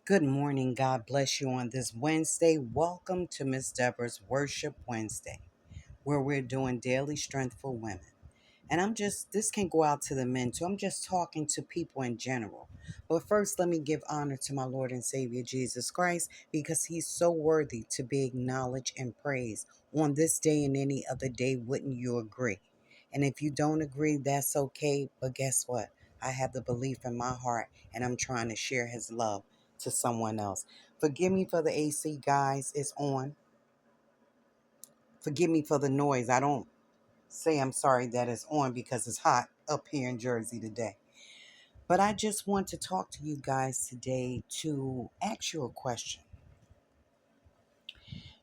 Good morning. God bless you on this Wednesday. Welcome to Miss Deborah's Worship Wednesday, where we're doing daily strength for women. And this can go out to the men too. I'm just talking to people in general. But first, let me give honor to my Lord and Savior Jesus Christ because he's so worthy to be acknowledged and praised on this day and any other day. Wouldn't you agree? And if you don't agree, that's okay. But guess what? I have the belief in my heart and I'm trying to share his love to someone else. Forgive me for the AC, guys. It's on. Forgive me for the noise. I don't say I'm sorry that it's on because it's hot up here in Jersey today. But I just want to talk to you guys today to ask you a question.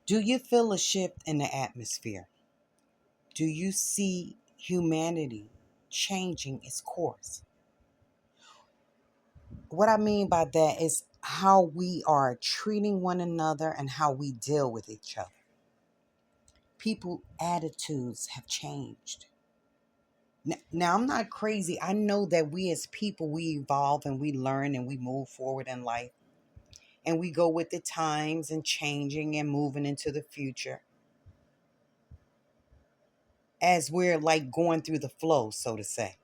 Do you feel a shift in the atmosphere? Do you see humanity changing its course? What I mean by that is how we are treating one another and how we deal with each other. People attitudes have changed. Now, I'm not crazy. I know that we as people, we evolve and we learn and we move forward in life. And we go with the times and changing and moving into the future as we're like going through the flow, so to say.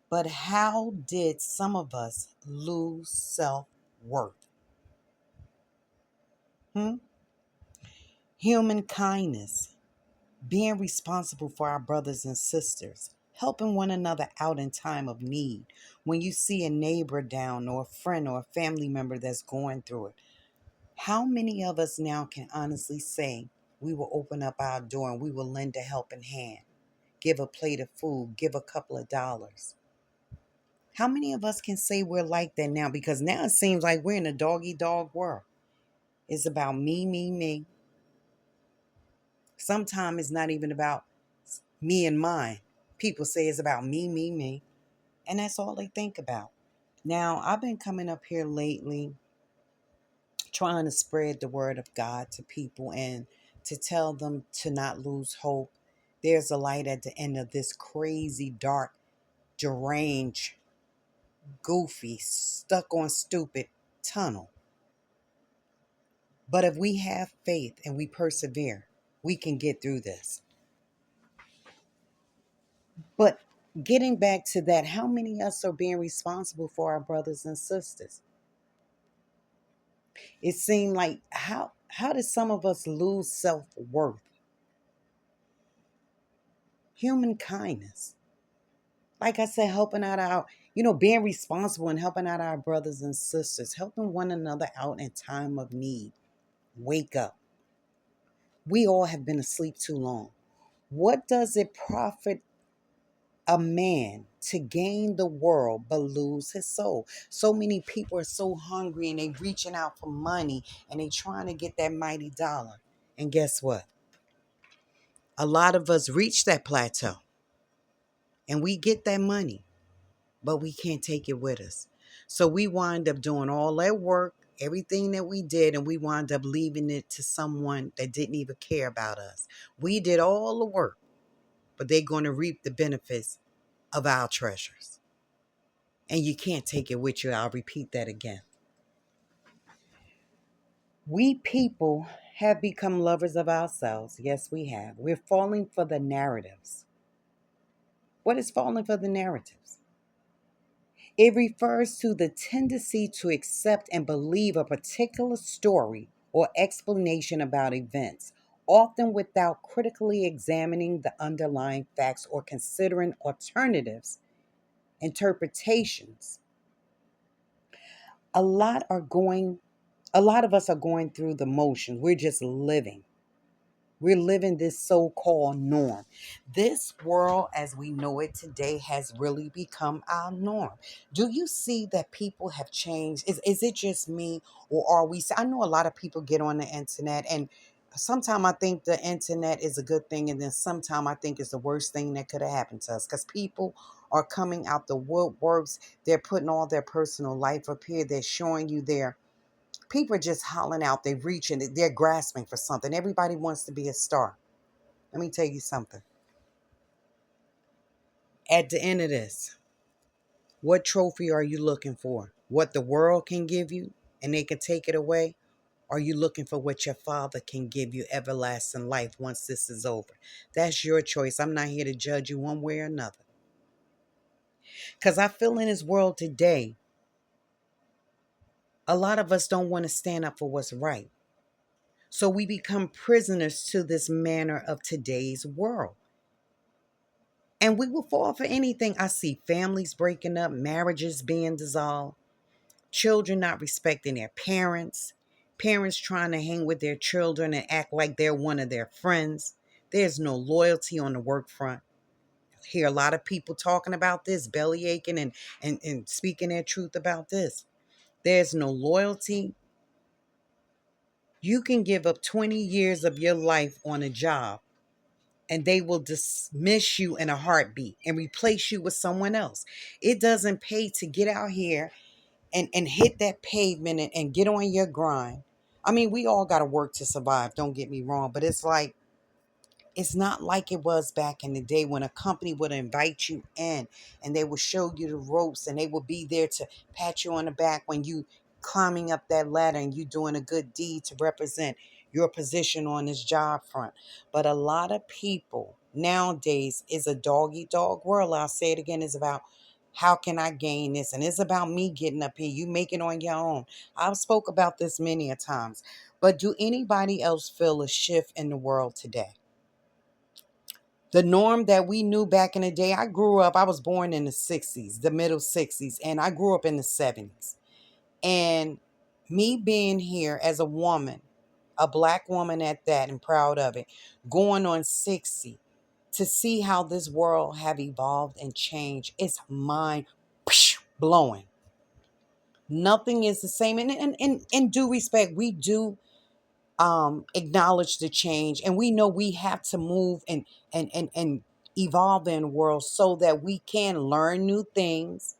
But how did some of us lose self-worth? Hmm? Human kindness, being responsible for our brothers and sisters, helping one another out in time of need. When you see a neighbor down or a friend or a family member that's going through it, how many of us now can honestly say we will open up our door and we will lend a helping hand, give a plate of food, give a couple of dollars? How many of us can say we're like that now? Because now it seems like we're in a doggy dog world. It's about me, me, me. Sometimes it's not even about me and mine. People say it's about me, me, me. And that's all they think about. Now, I've been coming up here lately trying to spread the word of God to people and to tell them to not lose hope. There's a light at the end of this crazy, dark, deranged, goofy, stuck on stupid tunnel. But if we have faith and we persevere, we can get through this. But getting back to that, how many of us are being responsible for our brothers and sisters? It seemed like how did some of us lose self-worth? Human kindness. Like I said, helping out being responsible and helping out our brothers and sisters, helping one another out in time of need. Wake up. We all have been asleep too long. What does it profit a man to gain the world but lose his soul? So many people are so hungry and they reaching out for money and they trying to get that mighty dollar. And guess what? A lot of us reach that plateau and we get that money, but we can't take it with us. So we wind up doing all that work, everything that we did, and we wind up leaving it to someone that didn't even care about us. We did all the work, but they're going to reap the benefits of our treasures. And you can't take it with you. I'll repeat that again. We people have become lovers of ourselves. Yes, we have. We're falling for the narratives. What is falling for the narratives? It refers to the tendency to accept and believe a particular story or explanation about events, often without critically examining the underlying facts or considering alternatives, interpretations. A lot are going a lot of us are going through the motions. We're just living. We're living this so-called norm. This world as we know it today has really become our norm. Do you see that people have changed? Is it just me or are we? I know a lot of people get on the internet and sometimes I think the internet is a good thing and then sometimes I think it's the worst thing that could have happened to us because people are coming out the woodworks. They're putting all their personal life up here. They're showing you their people are just hollering out. They're reaching. They're grasping for something. Everybody wants to be a star. Let me tell you something. At the end of this, what trophy are you looking for? What the world can give you and they can take it away? Or are you looking for what your Father can give you, everlasting life, once this is over? That's your choice. I'm not here to judge you one way or another. Because I feel in this world today, a lot of us don't want to stand up for what's right. So we become prisoners to this manner of today's world. And we will fall for anything. I see families breaking up, marriages being dissolved, children not respecting their parents, parents trying to hang with their children and act like they're one of their friends. There's no loyalty on the work front. I hear a lot of people talking about this, belly aching and speaking their truth about this. There's no loyalty. You can give up 20 years of your life on a job and they will dismiss you in a heartbeat and replace you with someone else. It doesn't pay to get out here and hit that pavement and get on your grind. I mean, we all got to work to survive, don't get me wrong, but it's like, it's not like it was back in the day when a company would invite you in and they would show you the ropes and they would be there to pat you on the back when you climbing up that ladder and you doing a good deed to represent your position on this job front. But a lot of people nowadays is a dog eat dog world. I'll say it again, is about how can I gain this? And it's about me getting up here. You make it on your own. I've spoke about this many a times. But do anybody else feel a shift in the world today? The norm that we knew back in the day, I was born in the 60s, the middle 60s, and I grew up in the 70s. And me being here as a woman, a black woman at that, and proud of it, going on 60, to see how this world have evolved and changed, it's mind blowing. Nothing is the same. And in due respect, we do acknowledge the change, and we know we have to move and evolve in the world so that we can learn new things,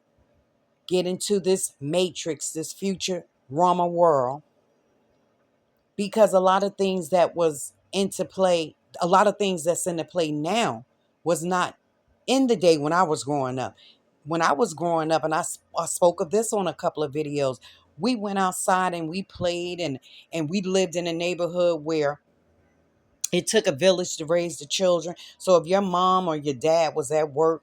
get into this matrix, this future Rama world, because a lot of things that was into play, a lot of things that's into play now was not in the day when I was growing up. When I was growing up, and I spoke of this on a couple of videos, we went outside and we played, and we lived in a neighborhood where it took a village to raise the children. So if your mom or your dad was at work,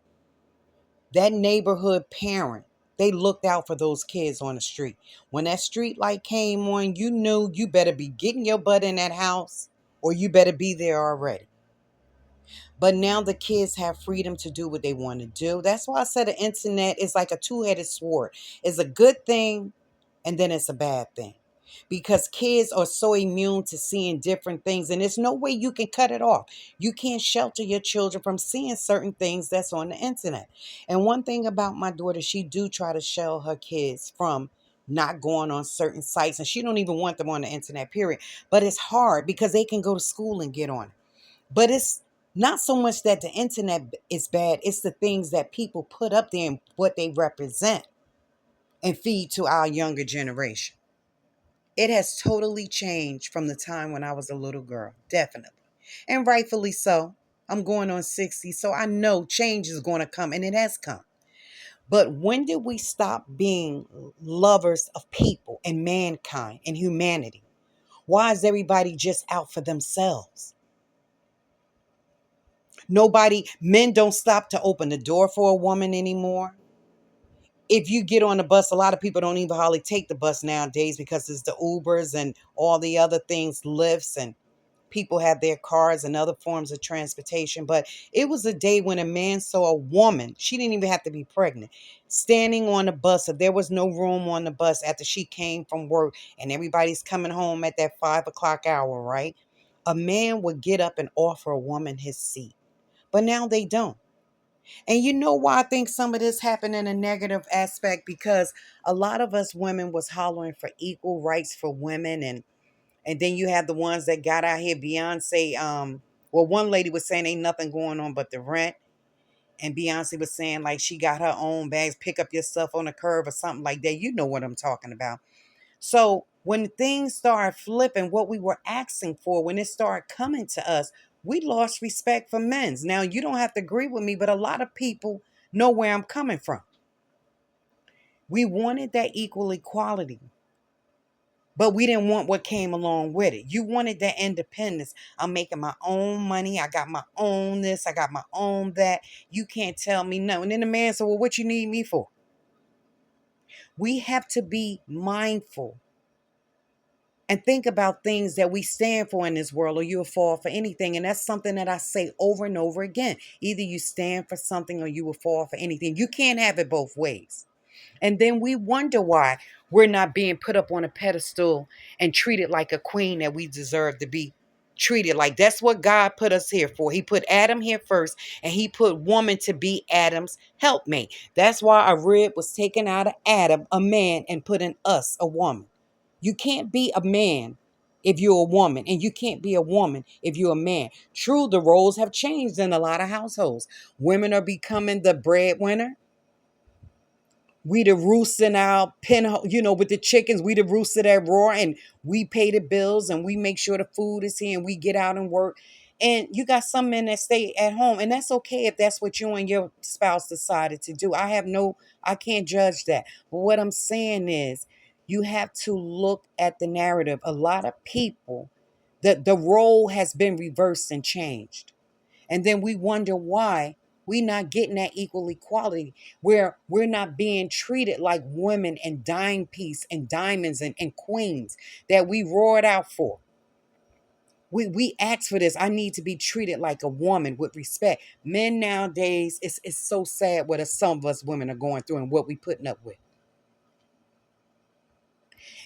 that neighborhood parent, they looked out for those kids on the street. When that street light came on, you knew you better be getting your butt in that house or you better be there already. But now the kids have freedom to do what they want to do. That's why I said the internet is like a two-headed sword. It's a good thing and then it's a bad thing. Because kids are so immune to seeing different things, and there's no way you can cut it off. You can't shelter your children from seeing certain things that's on the internet. And one thing about my daughter, she do try to shelter her kids from not going on certain sites, and she don't even want them on the internet, period. But it's hard because they can go to school and get on it. But it's not so much that the internet is bad, it's the things that people put up there and what they represent and feed to our younger generation. It has totally changed from the time when I was a little girl, definitely. And rightfully so. I'm going on 60, so I know change is going to come, and it has come. But when did we stop being lovers of people and mankind and humanity? Why is everybody just out for themselves? Men don't stop to open the door for a woman anymore. If you get on the bus, a lot of people don't even hardly take the bus nowadays because it's the Ubers and all the other things, Lyfts, and people have their cars and other forms of transportation. But it was a day when a man saw a woman, she didn't even have to be pregnant, standing on the bus. If there was no room on the bus after she came from work and everybody's coming home at that 5 o'clock hour, right? A man would get up and offer a woman his seat. But now they don't. And you know why I think some of this happened in a negative aspect? Because a lot of us women was hollering for equal rights for women, and then you have the ones that got out here. Beyonce, well, one lady was saying ain't nothing going on but the rent. And Beyonce was saying like she got her own bags, pick up your stuff on the curb or something like that. You know what I'm talking about. So when things started flipping, what we were asking for, when it started coming to us, we lost respect for men's. Now, you don't have to agree with me, but a lot of people know where I'm coming from. We wanted that equal equality. But we didn't want what came along with it. You wanted that independence. I'm making my own money. I got my own this. I got my own that. You can't tell me no. And then the man said, well, what you need me for? We have to be mindful and think about things that we stand for in this world, or you'll fall for anything. And that's something that I say over and over again. Either you stand for something or you will fall for anything. You can't have it both ways. And then we wonder why we're not being put up on a pedestal and treated like a queen that we deserve to be treated like. That's what God put us here for. He put Adam here first, and he put woman to be Adam's helpmate. That's why a rib was taken out of Adam, a man, and put in us, a woman. You can't be a man if you're a woman, and you can't be a woman if you're a man. True, the roles have changed in a lot of households. Women are becoming the breadwinner. We the roost in our pen, with the chickens. We the rooster that roar, and we pay the bills, and we make sure the food is here, and we get out and work. And you got some men that stay at home, and that's okay if that's what you and your spouse decided to do. I can't judge that. But what I'm saying is, you have to look at the narrative. A lot of people, the role has been reversed and changed. And then we wonder why we not getting that equal equality, where we're not being treated like women and dime piece and diamonds and queens that we roared out for. We ask for this. I need to be treated like a woman with respect. Men nowadays, it's so sad what some of us women are going through and what we putting up with.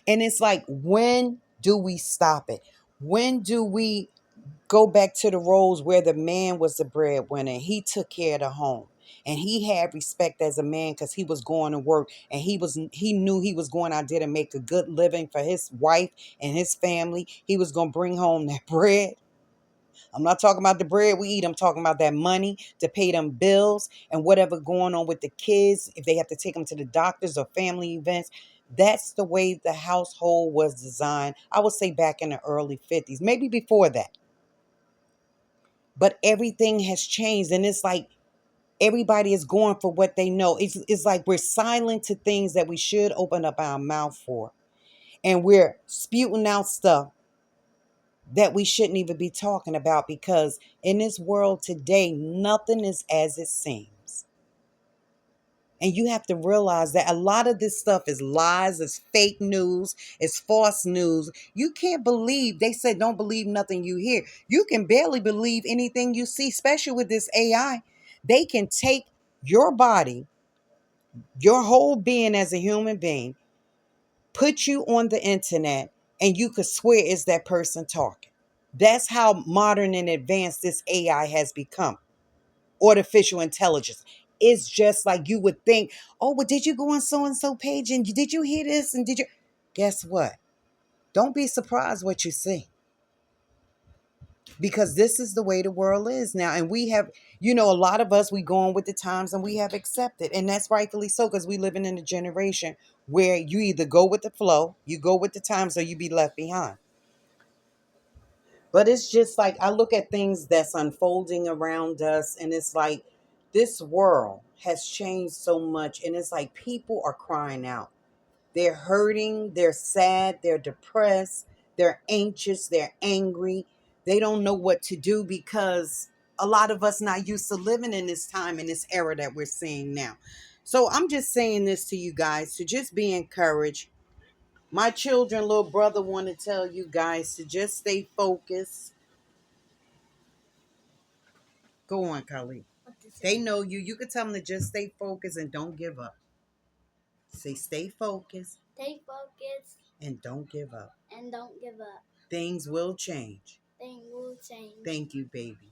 And it's like, when do we stop it? When do we go back to the roles where the man was the breadwinner? He took care of the home, and he had respect as a man because he was going to work, and he knew he was going out there to make a good living for his wife and his family. He was going to bring home that bread. I'm not talking about the bread we eat. I'm talking about that money to pay them bills and whatever going on with the kids, if they have to take them to the doctors or family events. That's the way the household was designed. I would say back in the early 50s, maybe before that. But everything has changed, and it's like everybody is going for what they know. It's like we're silent to things that we should open up our mouth for, and we're spewing out stuff that we shouldn't even be talking about, because in this world today, nothing is as it seems. And you have to realize that a lot of this stuff is lies, it's fake news, it's false news. You can't believe, they said don't believe nothing you hear. You can barely believe anything you see, especially with this AI. They can take your body, your whole being as a human being, put you on the internet, and you could swear it's that person talking. That's how modern and advanced this AI has become. Artificial intelligence. It's just like you would think, oh, well, did you go on so and so page and did you hear this? And did you? Guess what? Don't be surprised what you see, because this is the way the world is now. And we have, a lot of us, we go on with the times and we have accepted. And that's rightfully so, because we living in a generation where you either go with the flow, you go with the times, or you be left behind. But it's just like I look at things that's unfolding around us, and it's like this world has changed so much, and it's like people are crying out. They're hurting, they're sad, they're depressed, they're anxious, they're angry. They don't know what to do, because a lot of us not used to living in this time, in this era that we're seeing now. So I'm just saying this to you guys, to just be encouraged. My children, little brother, want to tell you guys to just stay focused. Go on, Khalid. They know you. You could tell them to just stay focused and don't give up. Say stay focused. Stay focused. And don't give up. And don't give up. Things will change. Things will change. Thank you, baby.